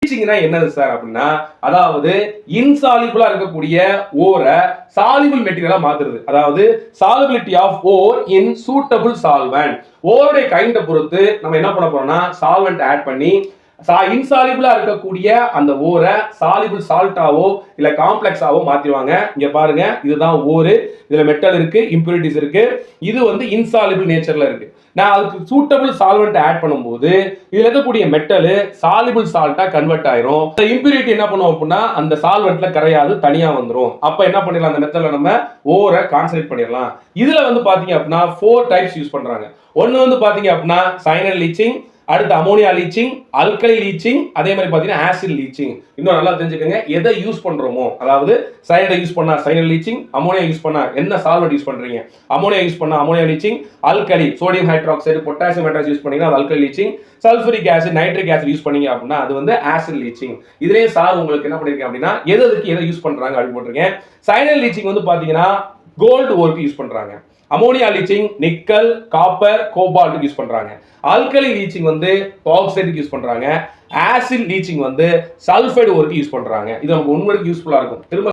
லீச்சிங்னா என்னது சார் அப்படின்னா, அதாவது இன்சாலிபிளா இருக்கக்கூடிய ஓரை சாலிபிள் மெட்டீரியலா மாத்துறது. அதாவது solubility of ore in suitable solvent. ஓருடைய கைண்ட பொறுத்து நம்ம என்ன பண்ண போறோம்னா சால்வெண்ட் ஆட் பண்ணி இன்சாலிபிளா இருக்கக்கூடிய அந்த ஓரை சாலிபிள் சால்ட்டாவோ இல்ல காம்ப்ளெக்ஸாவோ மாத்திடுவாங்க. இங்க பாருங்க, இதுதான் ஓரு. இதுல மெட்டல் இருக்கு, இம்பியூரிட்டிஸ் இருக்கு. இது வந்து இன்சாலிபிள் நேச்சர்ல இருக்கு. நான் அதுக்கு சூட்டபிள் சால்வெண்ட் ஆட் பண்ணும்போது இதுல இருக்கக்கூடிய மெட்டல் சாலிபிள் சால்ட்டா கன்வெர்ட் ஆயிரும். இந்த இம்பியூரிட்டி என்ன பண்ணுவோம் அப்படின்னா அந்த சால்வெண்ட்ல கரையாது, தனியா வந்துரும். அப்ப என்ன பண்ணிடலாம், அந்த மெத்தட்ல நம்ம ஓரை கான்சன்ட்ரேட் பண்ணிடலாம். இதுல வந்து பாத்தீங்க அப்படின்னா 4 டைப்ஸ் யூஸ் பண்றாங்க. ஒன்னு வந்து பாத்தீங்க அப்படின்னா சைனல் லீச்சிங், அடுத்து அமோனியா லீச்சிங், அல்கலி லீச்சிங், அதே மாதிரி பாத்தீங்கன்னா ஆசிட் லீச்சிங். இன்னும் நல்லா தெரிஞ்சுக்கங்க, எதை யூஸ் பண்றோமோ, அதாவது சைனடை யூஸ் பண்ணா சைனல் லீச்சிங், அமோனியா யூஸ் பண்ணா என்ன சால்வெண்ட் யூஸ் பண்றீங்க, அமோனியா யூஸ் பண்ணா ammonia leaching, alkali sodium hydroxide potassium hydroxide use பண்ணீங்கன்னா அது alkali leaching, sulphuric acid nitric acid use பண்ணீங்க அப்படின்னா அது வந்து ஆசிட் லீச்சிங். இதுலயே சார் உங்களுக்கு என்ன பண்ணிருக்கேன் அப்படின்னா எதுக்கு எதை யூஸ் பண்றாங்க அப்படின்னு போட்டிருக்கேன். சைனல் லீச்சிங் வந்து பாத்தீங்கன்னா கோல்டு ஓர்க்கு யூஸ் பண்றாங்க. Ammonia leaching nickel, copper, cobalt use பண்றாங்க. அல்கலி லீச்சிங் வந்து பாக்சைட் யூஸ் பண்றாங்க. ஆசிட் லீச்சிங் வந்து சல்ஃபைடு ஓர்க்கு யூஸ் பண்றாங்க. இது நமக்கு உண்மைக்கு யூஸ்ஃபுல்லா இருக்கும். திரும்ப